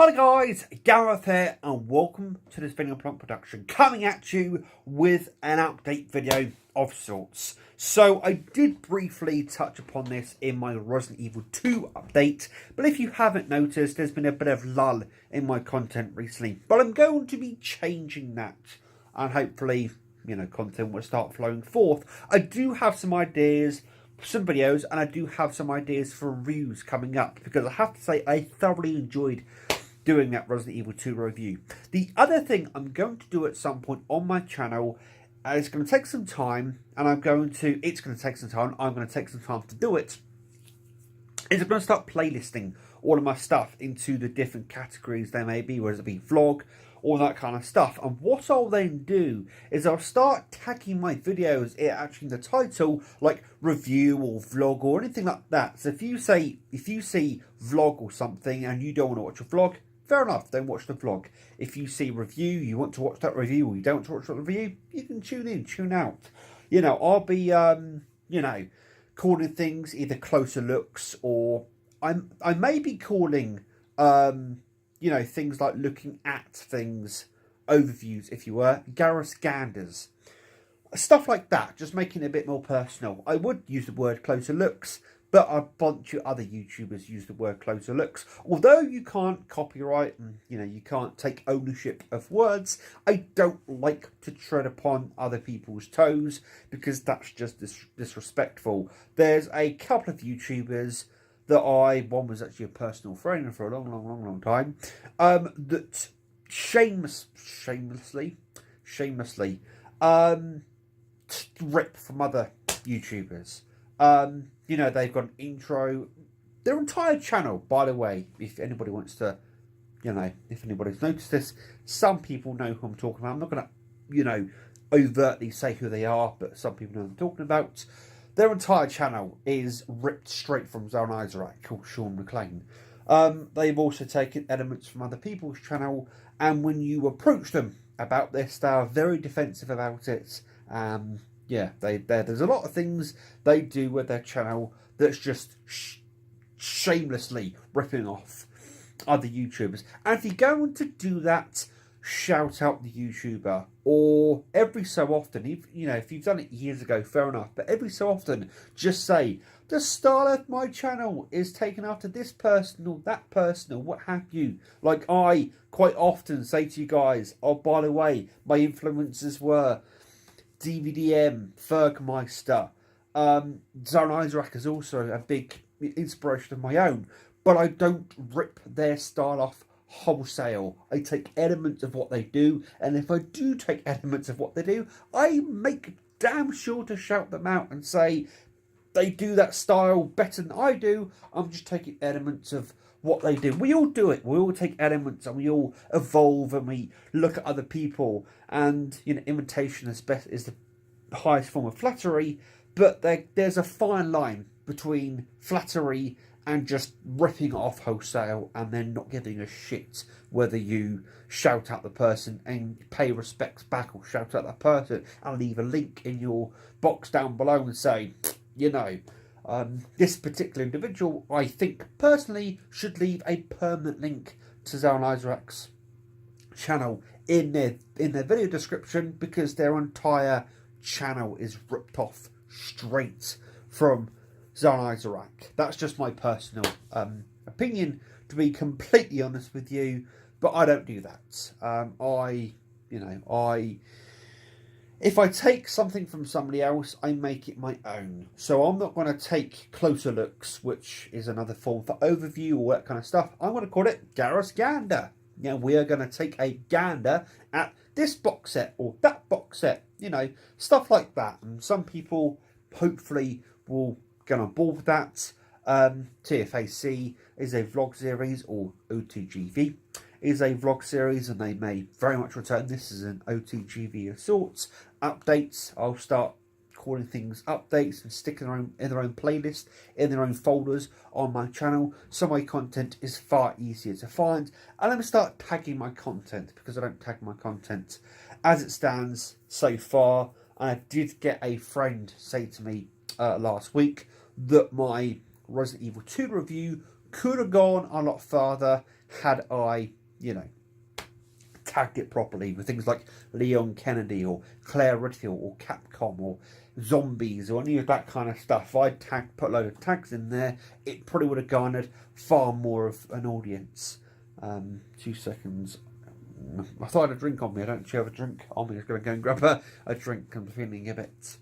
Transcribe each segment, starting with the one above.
Hi guys, Gareth here and welcome to this video production, coming at you with an update video of sorts. So I did briefly touch upon this in my Resident Evil 2 update, but if you haven't noticed, there's been a bit of lull in my content recently. But I'm going to be changing that and hopefully, content will start flowing forth. I do have some ideas, some videos, and I do have some ideas for reviews coming up, because I have to say I thoroughly enjoyed doing that Resident Evil 2 review. The other thing I'm going to do at some point on my channel, it's going to take some time, and I'm going to take some time to do it, is I'm going to start playlisting all of my stuff into the different categories there may be, whether it be vlog, all that kind of stuff. And what I'll then do is I'll start tagging my videos actually in the title, like review or vlog or anything like that. So if you see vlog or something and you don't want to watch a vlog, fair enough, don't watch the vlog. If you see review, you want to watch that review, or you don't want to watch that review, you can tune in, tune out. I'll be, calling things either closer looks, or I may be calling, things like looking at things, overviews, if you were, Gareth Ganders. Stuff like that, just making it a bit more personal. I would use the word closer looks, but a bunch of other YouTubers use the word closer looks. Although you can't copyright and, you can't take ownership of words, I don't like to tread upon other people's toes, because that's just disrespectful. There's a couple of YouTubers that one was actually a personal friend for a long time, that shamelessly rip from other YouTubers. They've got an intro. Their entire channel, by the way, if anybody wants to, if anybody's noticed this, some people know who I'm talking about. I'm not going to, overtly say who they are, but some people know who I'm talking about. Their entire channel is ripped straight from Zone Isaac, called Sean McLean. They've also taken elements from other people's channel, and when you approach them about this, they are very defensive about it. There's a lot of things they do with their channel that's just shamelessly ripping off other YouTubers. And if you're going to do that, shout out the YouTuber, or every so often, if you've done it years ago, fair enough, but every so often, just say, the style of my channel is taken after this person or that person or what have you. Like I quite often say to you guys, oh, by the way, my influences were DVDM, Fergmeister. Zone Isaac is also a big inspiration of my own, but I don't rip their style off wholesale. I take elements of what they do, and if I do take elements of what they do, I make damn sure to shout them out and say they do that style better than I do. I'm just taking elements of what they do. We all do it. We all take elements and we all evolve, and we look at other people, and imitation is the highest form of flattery, but there's a fine line between flattery and just ripping off wholesale and then not giving a shit whether you shout out the person and pay respects back, or shout out that person and leave a link in your box down below and say, this particular individual, I think personally, should leave a permanent link to Zone Isaac's channel in their video description, because their entire channel is ripped off straight from Zone Isaac. That's just my personal opinion, to be completely honest with you, but I don't do that. If I take something from somebody else, I make it my own. So I'm not going to take closer looks, which is another form for overview or that kind of stuff. I'm going to call it Gareth Gander. We are going to take a gander at this box set or that box set, stuff like that. And some people hopefully will get on board with that. TFAC is a vlog series, or OTGV is a vlog series, and they may very much return. This is an OTGV of sorts. Updates, I'll start calling things updates and sticking in their own playlist, in their own folders on my channel, so my content is far easier to find. And I'm going to start tagging my content, because I don't tag my content as it stands so far. I did get a friend say to me last week that my Resident Evil 2 review could have gone a lot farther had I, you know, tagged it properly with things like Leon Kennedy or Claire Redfield or Capcom or zombies or any of that kind of stuff. If I'd put a load of tags in there, it probably would have garnered far more of an audience. 2 seconds. I thought I had a drink on me. I don't actually have a drink on me. I was going to go and grab a drink. I'm feeling a bit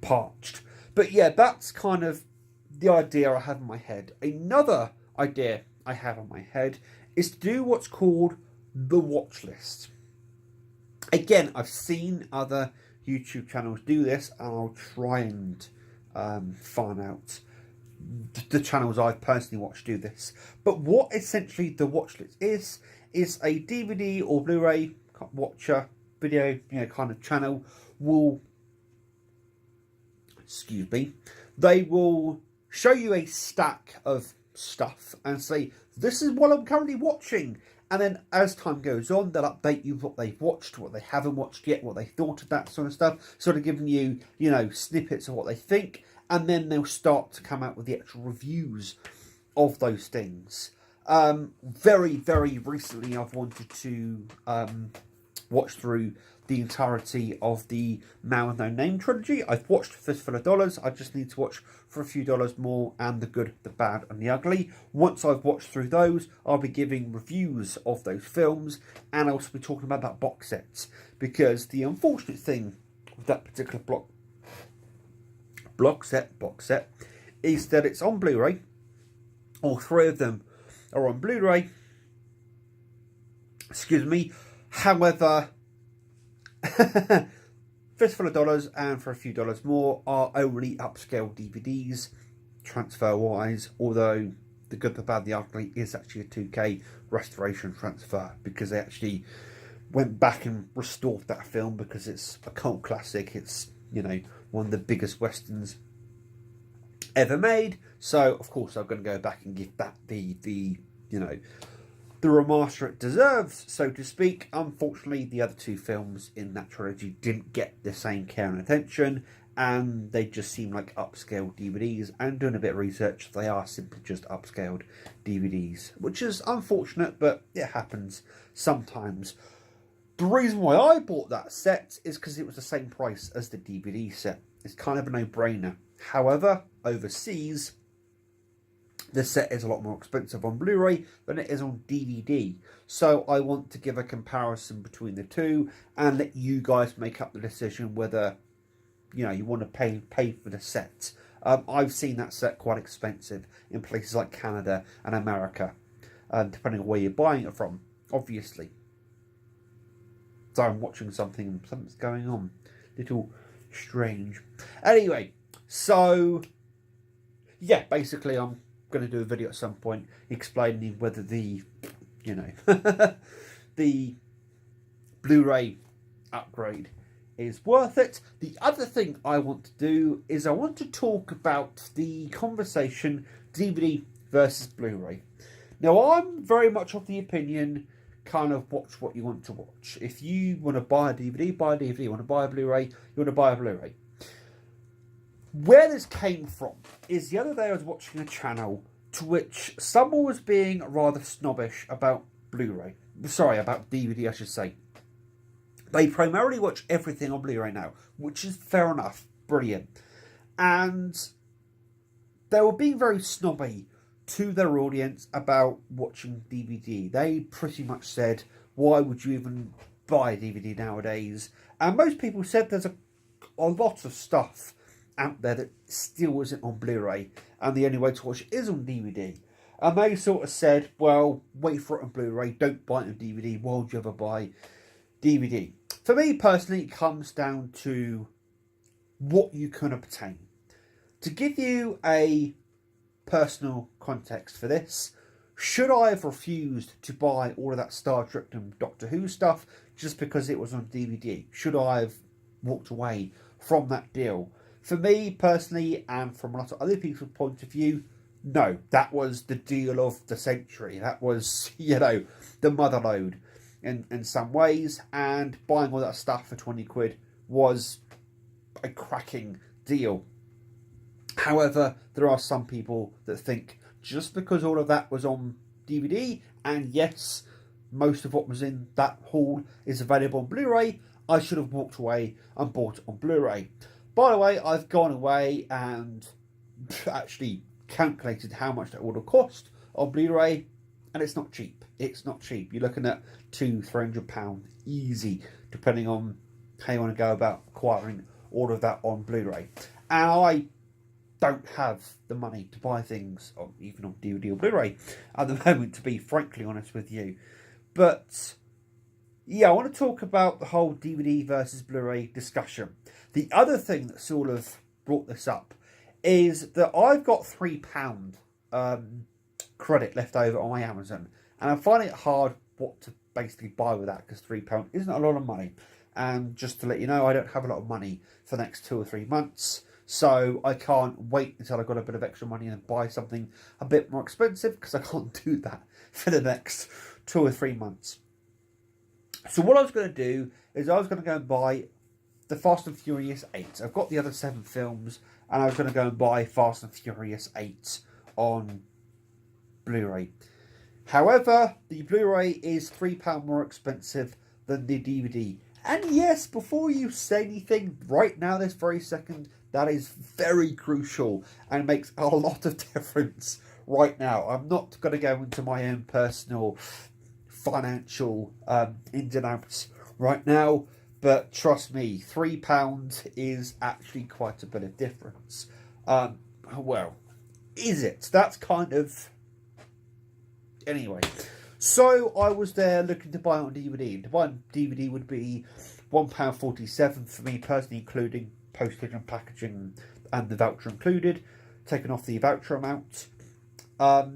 parched. But yeah, that's kind of the idea I have in my head. Another idea I have in my head is to do what's called the watch list. Again, I've seen other YouTube channels do this, and I'll try and find out the channels I've personally watched do this. But what essentially the watch list is a DVD or Blu-ray watcher video, you know, kind of channel will, excuse me, they will show you a stack of stuff and say, this is what I'm currently watching. And then as time goes on, they'll update you what they've watched, what they haven't watched yet, what they thought of that sort of stuff, sort of giving you, you know, snippets of what they think. And then they'll start to come out with the actual reviews of those things. Very, very recently, I've wanted to watch through the entirety of the Man with No Name trilogy. I've watched Fistful of Dollars. I just need to watch For a Few Dollars More and The Good, the Bad and the Ugly. Once I've watched through those, I'll be giving reviews of those films, and I'll also be talking about that box set, because the unfortunate thing with that particular box set is that it's on Blu-ray. All three of them are on Blu-ray. Excuse me. However, Fistful of Dollars and For a Few Dollars More are only upscale DVDs, transfer-wise, although The Good, the Bad, the Ugly is actually a 2K restoration transfer, because they actually went back and restored that film because it's a cult classic. It's, you know, one of the biggest westerns ever made. So, of course, I'm going to go back and give that the you know, the remaster it deserves, so to speak. Unfortunately, the other two films in that trilogy didn't get the same care and attention, and they just seem like upscaled DVDs, and doing a bit of research, they are simply just upscaled DVDs, which is unfortunate, but it happens sometimes. The reason why I bought that set is because it was the same price as the DVD set. It's kind of a no-brainer. However, overseas, the set is a lot more expensive on Blu-ray than it is on DVD. So I want to give a comparison between the two and let you guys make up the decision whether, you know, you want to pay for the set. I've seen that set quite expensive in places like Canada and America, depending on where you're buying it from, obviously. So I'm watching something's going on. Little strange. Anyway, so yeah, basically I'm going to do a video at some point explaining whether the, you know, the Blu-ray upgrade is worth it. The other thing I want to do is I want to talk about the conversation DVD versus Blu-ray. Now, I'm very much of the opinion, kind of watch what you want to watch. If you want to buy a DVD, buy a DVD. You want to buy a Blu-ray, you want to buy a Blu-ray. Where this came from is the other day I was watching a channel to which someone was being rather snobbish about Blu-ray. Sorry, about DVD, I should say. They primarily watch everything on Blu-ray now, which is fair enough, brilliant. And they were being very snobby to their audience about watching DVD. They pretty much said, why would you even buy a DVD nowadays? And most people said there's a lot of stuff out there that still isn't on Blu-ray, and the only way to watch it is on DVD. And they sort of said, well, wait for it on Blu-ray, don't buy it on DVD, why would you ever buy DVD? For me personally, it comes down to what you can obtain. To give you a personal context for this, should I have refused to buy all of that Star Trek and Doctor Who stuff just because it was on DVD? Should I have walked away from that deal? For me personally, and from a lot of other people's point of view, no, that was the deal of the century. That was, you know, the mother lode in some ways, and buying all that stuff for 20 quid was a cracking deal. However, there are some people that think just because all of that was on DVD, and yes, most of what was in that haul is available on Blu-ray, I should have walked away and bought it on Blu-ray. By the way, I've gone away and actually calculated how much that would have cost on Blu-ray, and it's not cheap. It's not cheap. You're looking at £200-300 easy, depending on how you want to go about acquiring all of that on Blu-ray. And I don't have the money to buy things, even on DVD or Blu-ray at the moment, to be frankly honest with you. But yeah, I want to talk about the whole DVD versus Blu-ray discussion. The other thing that sort of brought this up is that I've got £3 credit left over on my Amazon, and I'm finding it hard what to basically buy with that, because £3 isn't a lot of money. And just to let you know, I don't have a lot of money for the next 2 or 3 months, so I can't wait until I've got a bit of extra money and buy something a bit more expensive, because I can't do that for the next 2 or 3 months. So what I was going to do is I was going to go and buy the Fast and Furious 8. I've got the other 7 films, and I was going to go and buy Fast and Furious 8 on Blu-ray. However, the Blu-ray is £3 more expensive than the DVD. And yes, before you say anything, right now, this very second, that is very crucial and makes a lot of difference right now. I'm not going to go into my own personal financial ins and outs right now, but trust me, £3 is actually quite a bit of difference. Well, is it? That's kind of... Anyway, so I was there looking to buy it on DVD. And to buy on DVD would be £1.47 for me personally, including postage and packaging and the voucher included, taking off the voucher amount. But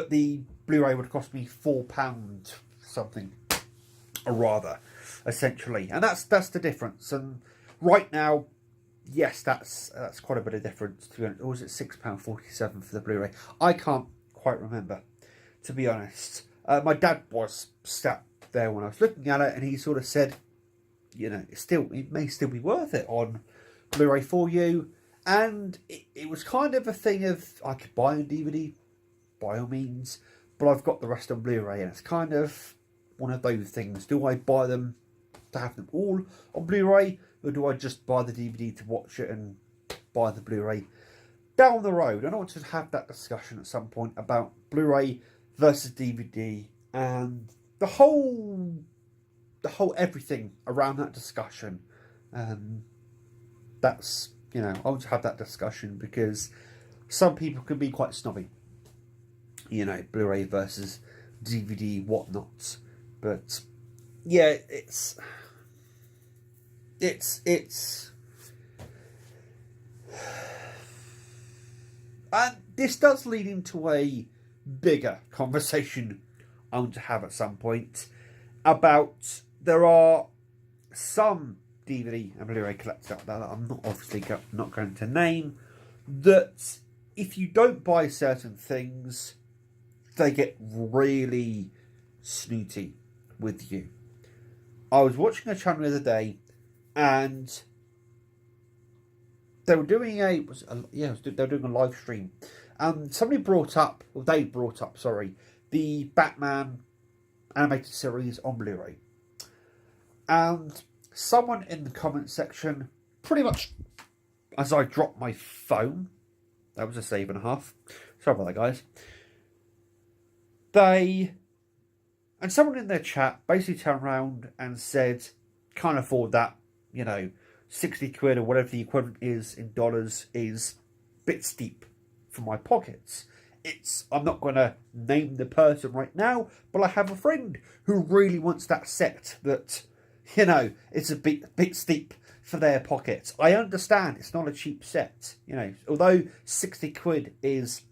the Blu-ray would cost me £4 something, or rather, essentially. And that's the difference. And right now, yes, that's quite a bit of difference. To be honest. Or was it £6.47 for the Blu-ray? I can't quite remember, to be honest. My dad was sat there when I was looking at it, and he sort of said, you know, it may still be worth it on Blu-ray for you. And it was kind of a thing of, I could buy on DVD, by all means, but I've got the rest on Blu-ray, and it's kind of one of those things. Do I buy them to have them all on Blu-ray, or do I just buy the DVD to watch it and buy the Blu-ray down the road? And I want to have that discussion at some point about Blu-ray versus DVD and the whole everything around that discussion. That's, you know, I want to have that discussion because some people can be quite snobby, you know, Blu-ray versus DVD, whatnot. But yeah, it's and this does lead into a bigger conversation I want to have at some point about, there are some DVD and Blu-ray collectors out there that I'm not obviously not going to name, that if you don't buy certain things, they get really snooty with you. I was watching a channel the other day, and they were doing they were doing a live stream, and somebody brought up, or they brought up, sorry, the Batman animated series on Blu-ray. And someone in the comment section, pretty much as I dropped my phone, that was a save and a half. Sorry about that, guys. And someone in their chat basically turned around and said, can't afford that, you know, 60 quid or whatever the equivalent is in dollars is a bit steep for my pockets. I'm not going to name the person right now, but I have a friend who really wants that set that, you know, it's a bit steep for their pockets. I understand it's not a cheap set, you know, although 60 quid is,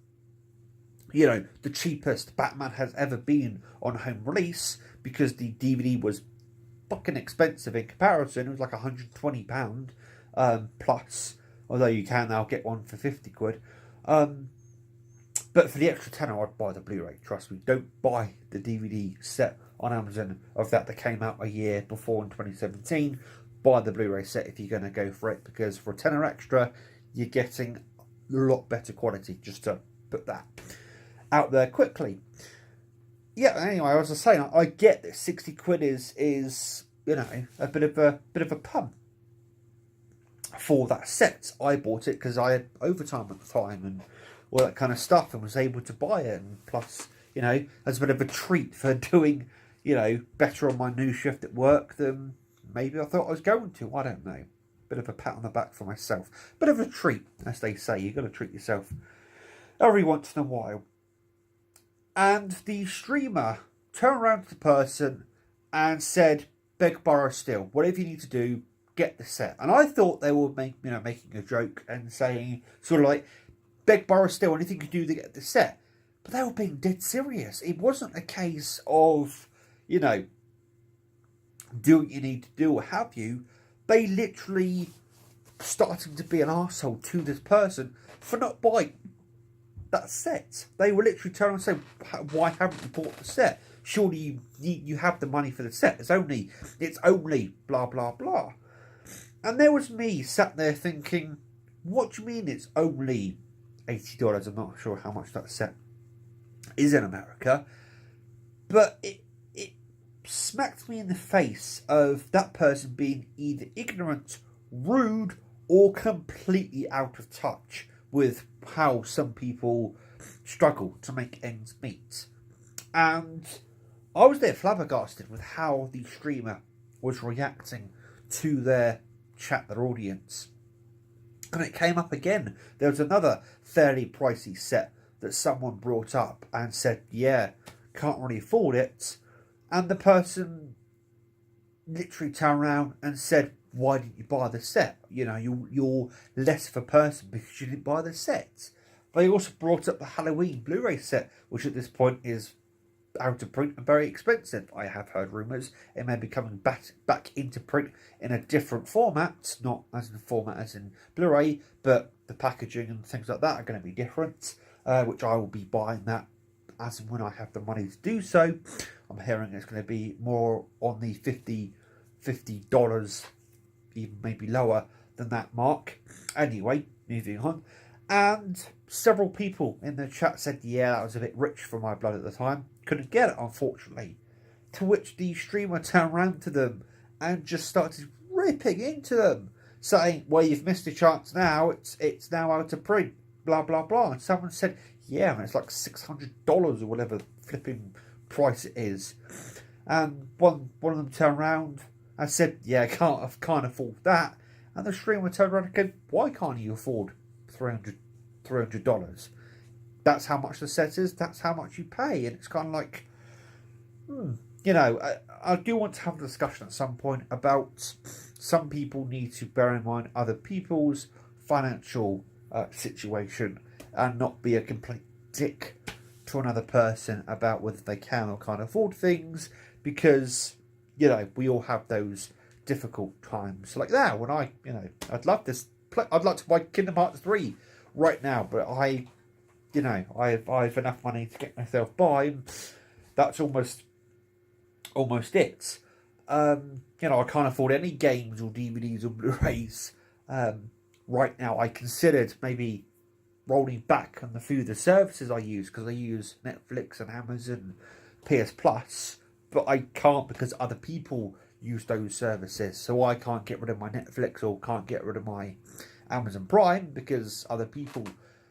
you know, the cheapest Batman has ever been on home release, because the DVD was fucking expensive in comparison. It was like £120 plus, although you can now get one for 50 quid. But for the extra tenner, I'd buy the Blu-ray. Trust me, don't buy the DVD set on Amazon of that came out a year before in 2017. Buy the Blu-ray set if you're going to go for it, because for a tenner extra, you're getting a lot better quality. Just to put that out there quickly. Yeah. Anyway, as I was saying, I get that 60 quid is a bit of a pun for that set. I bought it because I had overtime at the time and all that kind of stuff, and was able to buy it. And plus, as a bit of a treat for doing, better on my new shift at work than maybe I thought I was going to. I don't know. Bit of a pat on the back for myself. Bit of a treat, as they say. You've got to treat yourself every once in a while. And the streamer turned around to the person and said, beg, borrow, steal. Whatever you need to do, get the set. And I thought they were making a joke and saying, sort of like, beg, borrow, steal, anything you do to get the set. But they were being dead serious. It wasn't a case of, do what you need to do or have you. They literally started to be an arsehole to this person for not buying that set. They were literally turning and saying, why haven't you bought the set? Surely you have the money for the set. It's only blah, blah, blah. And there was me sat there thinking, what do you mean it's only $80? I'm not sure how much that set is in America. But it smacked me in the face of that person being either ignorant, rude, or completely out of touch with how some people struggle to make ends meet. And I was there flabbergasted with how the streamer was reacting to their chat, their audience. And it came up again. There was another fairly pricey set that someone brought up and said, yeah, can't really afford it. And the person literally turned around and said, why didn't you buy the set? You're less of a person because you didn't buy the set. They also brought up the Halloween Blu-ray set, which at this point is out of print and very expensive. I have heard rumours it may be coming back into print in a different format, not as in format as in Blu-ray, but the packaging and things like that are going to be different, which I will be buying that as and when I have the money to do so. I'm hearing it's going to be more on the $50, even maybe lower than that mark. Anyway, moving on. And several people in the chat said, yeah, that was a bit rich for my blood at the time. Couldn't get it, unfortunately. To which the streamer turned around to them and just started ripping into them, saying, well, you've missed a chance now. It's now out of print, blah, blah, blah. And someone said, yeah, man, it's like $600 or whatever flipping price it is. And one of them turned around and said, yeah, I can't afford that. And the streamer turned around and said, why can't you afford $300? That's how much the set is. That's how much you pay. And it's kind of like, I do want to have a discussion at some point about some people need to bear in mind other people's financial situation and not be a complete dick to another person about whether they can or can't afford things, because we all have those difficult times like that. When I'd love to buy Kingdom Hearts 3 right now, but I have enough money to get myself by. That's almost it. I can't afford any games or DVDs or Blu-rays right now. I considered maybe rolling back on the few of the services I use, because I use Netflix and Amazon, PS Plus, but I can't because other people use those services. So I can't get rid of my Netflix or can't get rid of my Amazon Prime because other people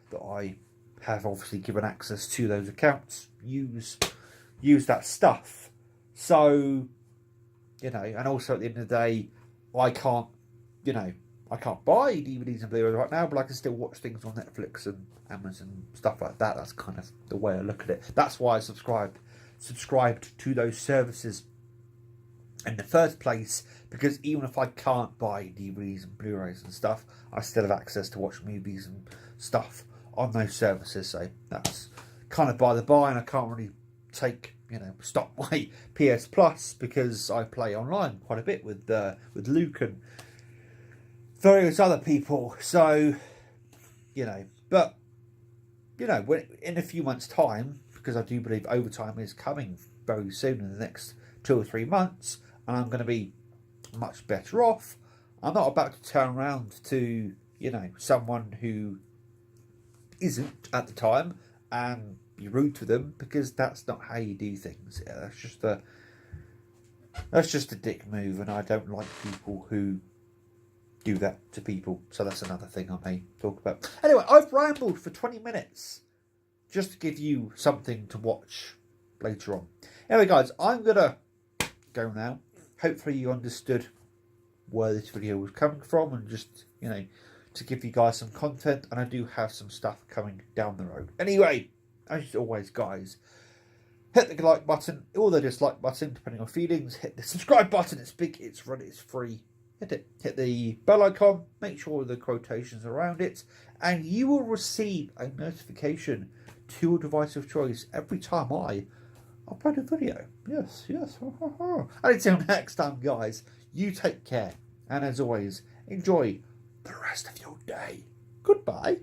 that I have obviously given access to those accounts use that stuff. So, and also at the end of the day, I can't buy DVDs and Blu-rays right now, but I can still watch things on Netflix and Amazon, stuff like that. That's kind of the way I look at it. That's why I subscribed to those services in the first place, because even if I can't buy DVDs and Blu-rays and stuff, I still have access to watch movies and stuff on those services. So that's kind of by the by, and I can't really stop my PS Plus because I play online quite a bit with Luke and various other people. So but when, in a few months' time, because I do believe overtime is coming very soon in the next 2 or 3 months, and I'm going to be much better off. I'm not about to turn around to someone who isn't at the time and be rude to them, because that's not how you do things. Yeah, that's just a dick move, and I don't like people who do that to people. So that's another thing I may talk about. Anyway, I've rambled for 20 minutes just to give you something to watch later on. Anyway, guys, I'm going to go now. Hopefully you understood where this video was coming from, and just, you know, to give you guys some content. And I do have some stuff coming down the road. Anyway, as always, guys, hit the like button or the dislike button, depending on feelings. Hit the subscribe button. It's big, it's red, it's free. Hit it. Hit the bell icon. Make sure the quotations are around it, and you will receive a notification to your device of choice every time I upload a video. Yes. And until next time, guys, you take care, and as always, enjoy the rest of your day. Goodbye.